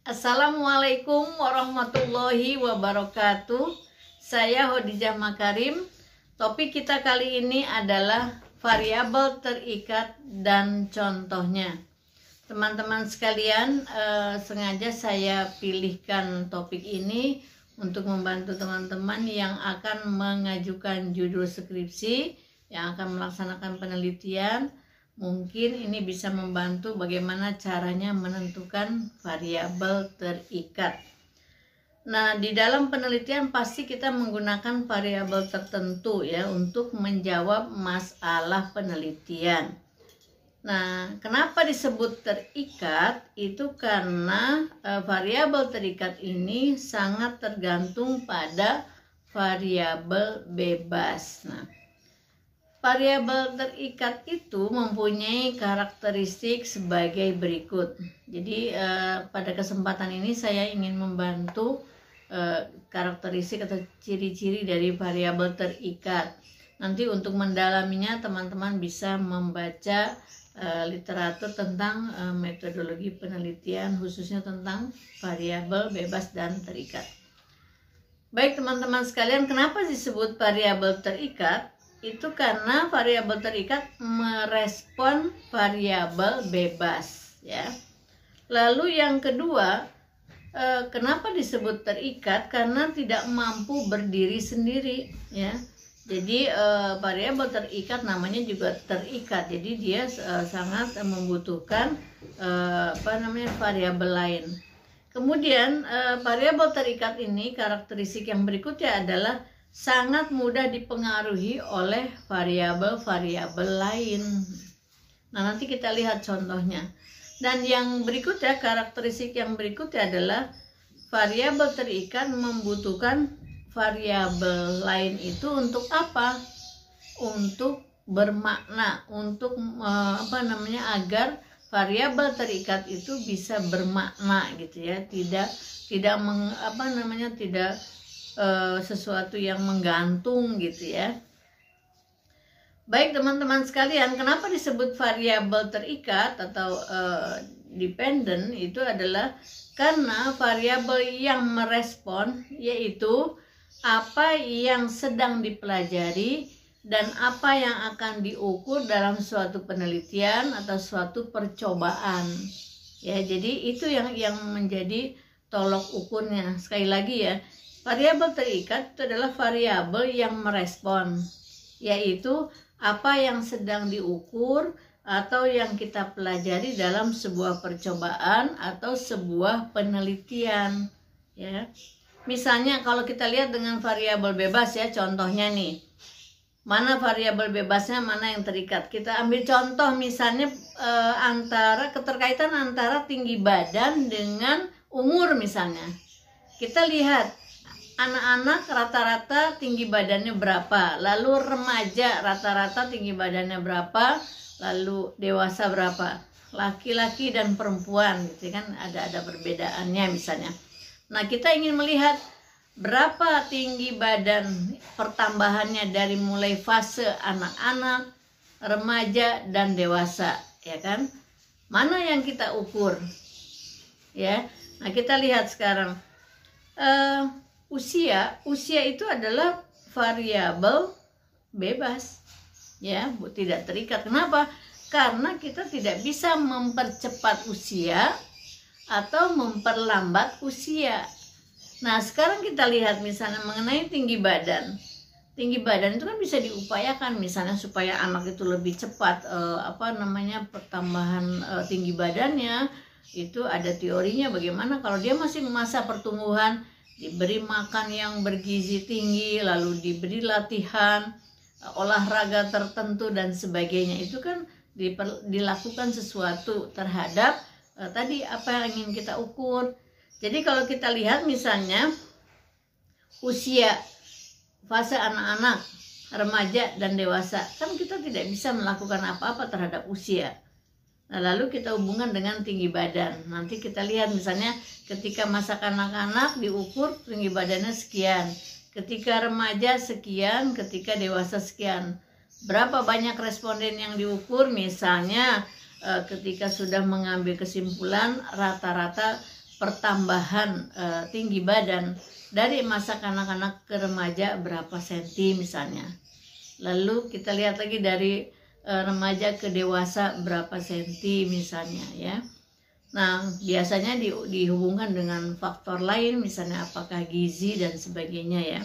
Assalamualaikum warahmatullahi wabarakatuh. Saya Hodijah Makarim. Topik kita kali ini adalah variabel terikat dan contohnya. Teman-teman sekalian, sengaja saya pilihkan topik ini untuk membantu teman-teman yang akan mengajukan judul skripsi, yang akan melaksanakan penelitian. Mungkin ini bisa membantu bagaimana caranya menentukan variabel terikat. Nah, di dalam penelitian pasti kita menggunakan variabel tertentu ya untuk menjawab masalah penelitian. Nah, kenapa disebut terikat? Itu karena variabel terikat ini sangat tergantung pada variabel bebas. Nah, variabel terikat itu mempunyai karakteristik sebagai berikut. Jadi pada kesempatan ini saya ingin membantu karakteristik atau ciri-ciri dari variabel terikat. Nanti untuk mendalaminya teman-teman bisa membaca literatur tentang metodologi penelitian khususnya tentang variabel bebas dan terikat. Baik teman-teman sekalian, kenapa disebut variabel terikat? Itu karena variabel terikat merespon variabel bebas ya. Lalu yang kedua, kenapa disebut terikat? Karena tidak mampu berdiri sendiri ya. Jadi variabel terikat namanya juga terikat. Jadi dia sangat membutuhkan variabel lain. Kemudian variabel terikat ini karakteristik yang berikutnya adalah sangat mudah dipengaruhi oleh variabel-variabel lain. Nah, nanti kita lihat contohnya. Dan yang berikutnya, karakteristik yang berikutnya adalah variabel terikat membutuhkan variabel lain itu untuk apa? Untuk bermakna, untuk agar variabel terikat itu bisa bermakna gitu ya, tidak sesuatu yang menggantung gitu ya. Baik teman-teman sekalian, kenapa disebut variabel terikat atau dependent? Itu adalah karena variabel yang merespon yaitu apa yang sedang dipelajari dan apa yang akan diukur dalam suatu penelitian atau suatu percobaan. Ya, jadi itu yang menjadi tolok ukurnya. Sekali lagi ya, variabel terikat itu adalah variabel yang merespon, yaitu apa yang sedang diukur atau yang kita pelajari dalam sebuah percobaan atau sebuah penelitian. Ya, misalnya kalau kita lihat dengan variabel bebas ya, contohnya nih, mana variabel bebasnya, mana yang terikat. Kita ambil contoh misalnya keterkaitan antara tinggi badan dengan umur misalnya. Kita lihat anak-anak rata-rata tinggi badannya berapa, lalu remaja rata-rata tinggi badannya berapa, lalu dewasa berapa, laki-laki dan perempuan gitu kan, ada perbedaannya misalnya. Nah, kita ingin melihat berapa tinggi badan pertambahannya dari mulai fase anak-anak, remaja dan dewasa, ya kan? Mana yang kita ukur? Ya. Nah, kita lihat sekarang. Usia itu adalah variabel bebas ya, tidak terikat. Kenapa? Karena kita tidak bisa mempercepat usia atau memperlambat usia. Nah, sekarang kita lihat misalnya mengenai tinggi badan. Tinggi badan itu kan bisa diupayakan misalnya supaya anak itu lebih cepat pertambahan tinggi badannya. Itu ada teorinya bagaimana kalau dia masih masa pertumbuhan, diberi makan yang bergizi tinggi, lalu diberi latihan, olahraga tertentu dan sebagainya. Itu kan dilakukan sesuatu terhadap tadi apa yang ingin kita ukur. Jadi kalau kita lihat misalnya usia fase anak-anak, remaja dan dewasa, kan kita tidak bisa melakukan apa-apa terhadap usia. Nah, lalu kita hubungkan dengan tinggi badan. Nanti kita lihat misalnya ketika masa kanak-kanak diukur tinggi badannya sekian, ketika remaja sekian, ketika dewasa sekian. Berapa banyak responden yang diukur? Misalnya ketika sudah mengambil kesimpulan rata-rata pertambahan tinggi badan dari masa kanak-kanak ke remaja berapa senti misalnya. Lalu kita lihat lagi dari remaja ke dewasa berapa senti misalnya ya. Nah, biasanya dihubungkan dengan faktor lain, misalnya apakah gizi dan sebagainya ya.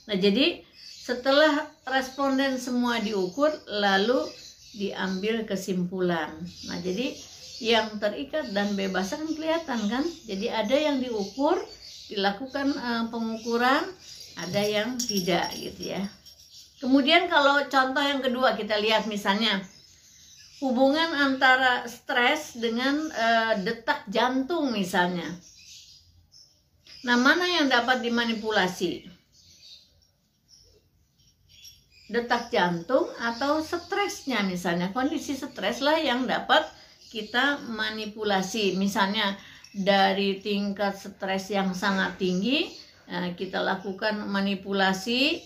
Nah, jadi setelah responden semua diukur, lalu diambil kesimpulan. Nah, jadi yang terikat dan bebas kan kelihatan kan. Jadi ada yang diukur, dilakukan pengukuran, ada yang tidak gitu ya. Kemudian kalau contoh yang kedua kita lihat misalnya hubungan antara stres dengan detak jantung misalnya. Nah, mana yang dapat dimanipulasi? Detak jantung atau stresnya misalnya. Kondisi stres lah yang dapat kita manipulasi. Misalnya dari tingkat stres yang sangat tinggi, kita lakukan manipulasi.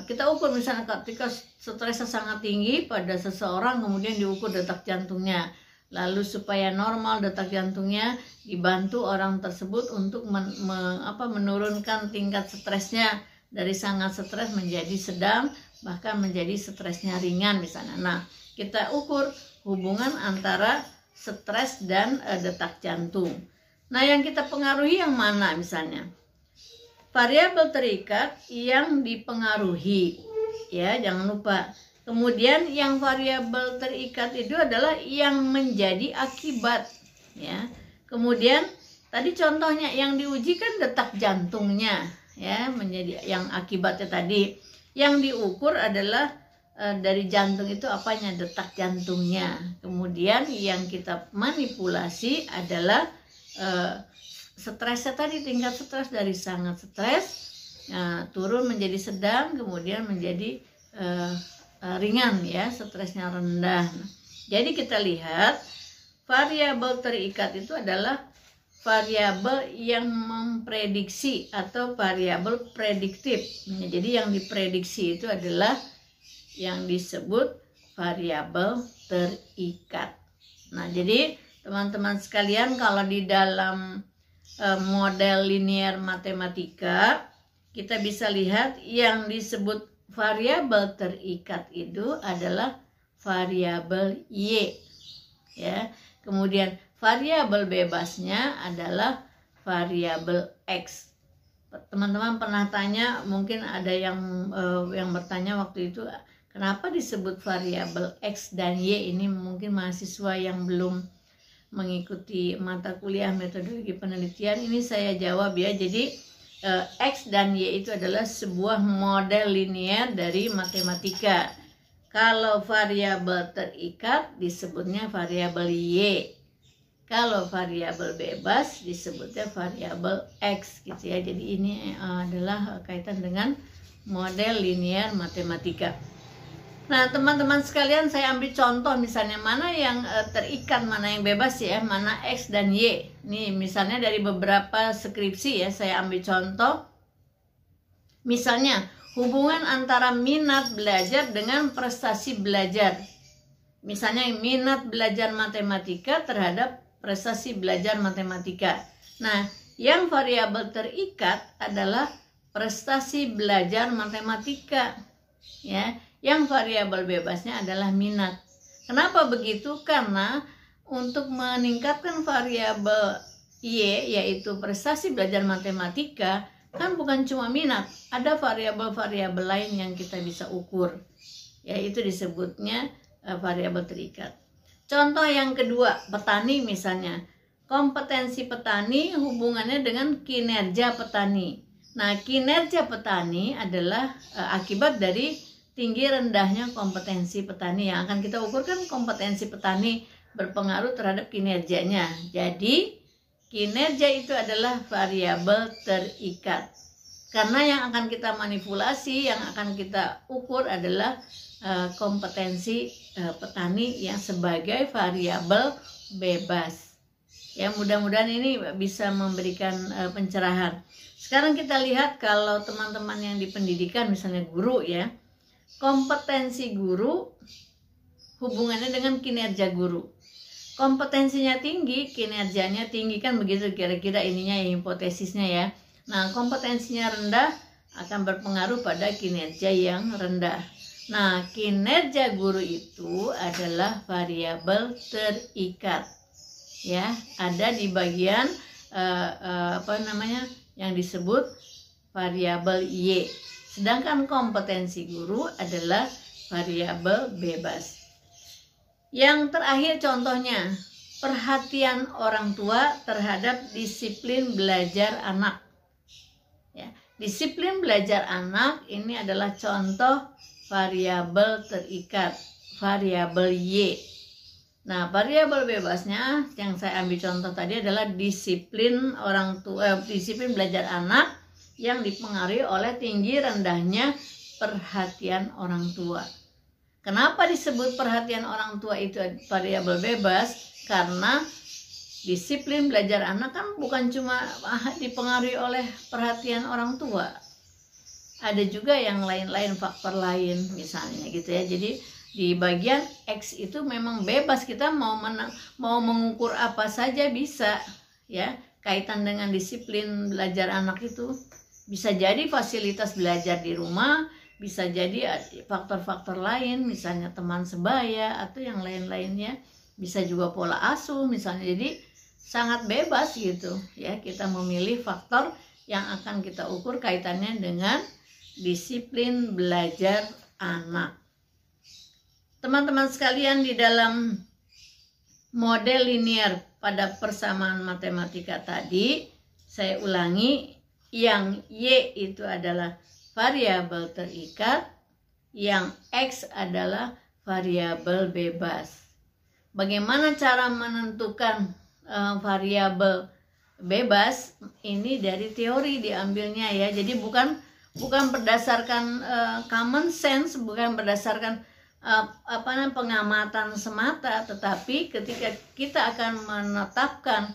Kita ukur misalnya ketika stresnya sangat tinggi pada seseorang, kemudian diukur detak jantungnya. Lalu supaya normal detak jantungnya, dibantu orang tersebut untuk menurunkan tingkat stresnya dari sangat stres menjadi sedang, bahkan menjadi stresnya ringan misalnya. Nah, kita ukur hubungan antara stres dan detak jantung. Nah, yang kita pengaruhi yang mana misalnya? Variabel terikat yang dipengaruhi, ya jangan lupa. Kemudian yang variabel terikat itu adalah yang menjadi akibat, ya. Kemudian tadi contohnya yang diuji kan detak jantungnya, ya, menjadi yang akibatnya tadi. Yang diukur adalah dari jantung itu apanya, detak jantungnya. Kemudian yang kita manipulasi adalah stresnya tadi, tingkat stres dari sangat stres turun menjadi sedang, kemudian menjadi ringan ya, stresnya rendah. Jadi kita lihat variabel terikat itu adalah variabel yang memprediksi atau variabel prediktif. Jadi yang diprediksi itu adalah yang disebut variabel terikat. Nah, jadi teman-teman sekalian, kalau di dalam model linear matematika kita bisa lihat yang disebut variabel terikat itu adalah variabel Y, ya. Kemudian variabel bebasnya adalah variabel X. Teman-teman pernah tanya, mungkin ada yang bertanya waktu itu, kenapa disebut variabel X dan Y? Ini mungkin mahasiswa yang belum mengikuti mata kuliah metodologi penelitian. Ini saya jawab ya. Jadi X dan Y itu adalah sebuah model linear dari matematika. Kalau variabel terikat disebutnya variabel Y. Kalau variabel bebas disebutnya variabel X gitu ya. Jadi ini adalah kaitan dengan model linear matematika. Nah, teman-teman sekalian, saya ambil contoh misalnya mana yang terikat, mana yang bebas ya, mana X dan Y. Nih misalnya dari beberapa skripsi ya, saya ambil contoh. Misalnya hubungan antara minat belajar dengan prestasi belajar. Misalnya minat belajar matematika terhadap prestasi belajar matematika. Nah, yang variabel terikat adalah prestasi belajar matematika, ya. Yang variabel bebasnya adalah minat. Kenapa begitu? Karena untuk meningkatkan variabel Y, yaitu prestasi belajar matematika, kan bukan cuma minat, ada variabel-variabel lain yang kita bisa ukur, yaitu disebutnya variabel terikat. Contoh yang kedua, petani misalnya. Kompetensi petani hubungannya dengan kinerja petani. Nah, kinerja petani adalah akibat dari tinggi rendahnya kompetensi petani. Yang akan kita ukur kan kompetensi petani berpengaruh terhadap kinerjanya. Jadi kinerja itu adalah variabel terikat. Karena yang akan kita manipulasi, yang akan kita ukur adalah kompetensi petani yang sebagai variabel bebas. Ya, mudah-mudahan ini bisa memberikan pencerahan. Sekarang kita lihat kalau teman-teman yang di pendidikan, misalnya guru ya, kompetensi guru hubungannya dengan kinerja guru. kompetensinya tinggi, kinerjanya tinggi, kan begitu kira-kira ininya ya, hipotesisnya ya. Nah, kompetensinya rendah akan berpengaruh pada kinerja yang rendah. Nah, kinerja guru itu adalah variabel terikat. Ya, ada di bagian yang disebut variabel Y. Sedangkan kompetensi guru adalah variabel bebas. Yang terakhir contohnya, perhatian orang tua terhadap disiplin belajar anak. Ya, disiplin belajar anak ini adalah contoh variabel terikat, variabel Y. Nah, variabel bebasnya yang saya ambil contoh tadi adalah disiplin orang tua, disiplin belajar anak yang dipengaruhi oleh tinggi rendahnya perhatian orang tua. Kenapa disebut perhatian orang tua itu variabel bebas? Karena disiplin belajar anak kan bukan cuma dipengaruhi oleh perhatian orang tua. Ada juga yang lain-lain, faktor lain misalnya gitu ya. Jadi di bagian X itu memang bebas, kita mau mengukur apa saja bisa ya, kaitan dengan disiplin belajar anak itu. Bisa jadi fasilitas belajar di rumah, bisa jadi faktor-faktor lain, misalnya teman sebaya atau yang lain-lainnya. Bisa juga pola asuh misalnya. Jadi sangat bebas gitu ya, kita memilih faktor yang akan kita ukur kaitannya dengan disiplin belajar anak. Teman-teman sekalian, di dalam model linear pada persamaan matematika tadi, saya ulangi, yang Y itu adalah variabel terikat, yang X adalah variabel bebas. Bagaimana cara menentukan variabel bebas? Ini dari teori diambilnya ya. Jadi bukan berdasarkan common sense, bukan berdasarkan pengamatan semata, tetapi ketika kita akan menetapkan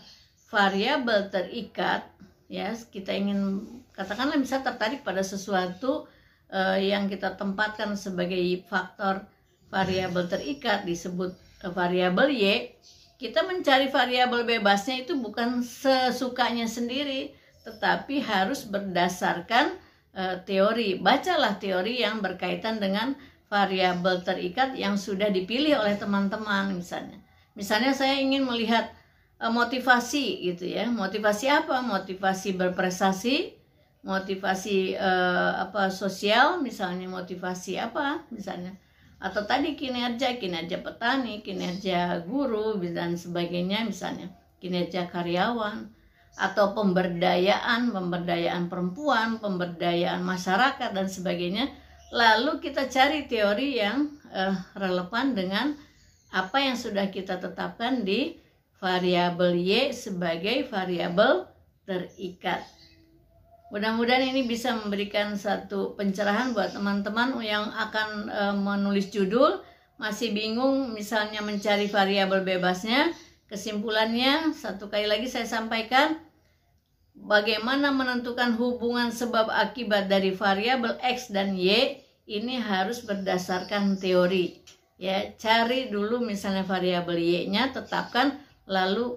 variabel terikat ya, kita ingin katakanlah bisa tertarik pada sesuatu yang kita tempatkan sebagai faktor variabel terikat disebut variabel Y. Kita mencari variabel bebasnya itu bukan sesukanya sendiri, tetapi harus berdasarkan teori. Bacalah teori yang berkaitan dengan variabel terikat yang sudah dipilih oleh teman-teman. Misalnya saya ingin melihat motivasi gitu ya. Motivasi apa? Motivasi berprestasi, motivasi sosial misalnya, motivasi apa misalnya, atau tadi kinerja petani, kinerja guru dan sebagainya misalnya, kinerja karyawan, atau pemberdayaan perempuan, pemberdayaan masyarakat dan sebagainya. Lalu kita cari teori yang relevan dengan apa yang sudah kita tetapkan di variabel Y sebagai variabel terikat. Mudah-mudahan ini bisa memberikan satu pencerahan buat teman-teman yang akan menulis judul, masih bingung misalnya mencari variabel bebasnya. Kesimpulannya, satu kali lagi saya sampaikan, bagaimana menentukan hubungan sebab akibat dari variabel X dan Y ini harus berdasarkan teori. Ya, cari dulu misalnya variabel Y-nya, tetapkan, lalu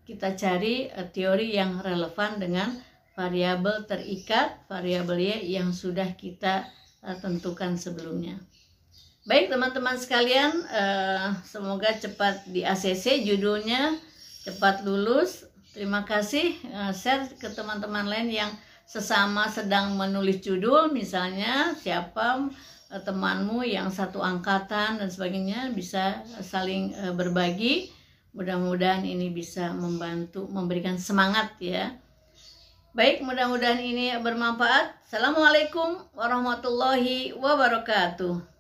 kita cari teori yang relevan dengan variabel terikat, variabel Y yang sudah kita tentukan sebelumnya. Baik teman-teman sekalian, semoga cepat di ACC judulnya, cepat lulus. Terima kasih, share ke teman-teman lain yang sesama sedang menulis judul, misalnya siapa temanmu yang satu angkatan dan sebagainya, bisa saling berbagi. Mudah-mudahan ini bisa membantu, memberikan semangat ya. Baik, mudah-mudahan ini bermanfaat. Assalamualaikum warahmatullahi wabarakatuh.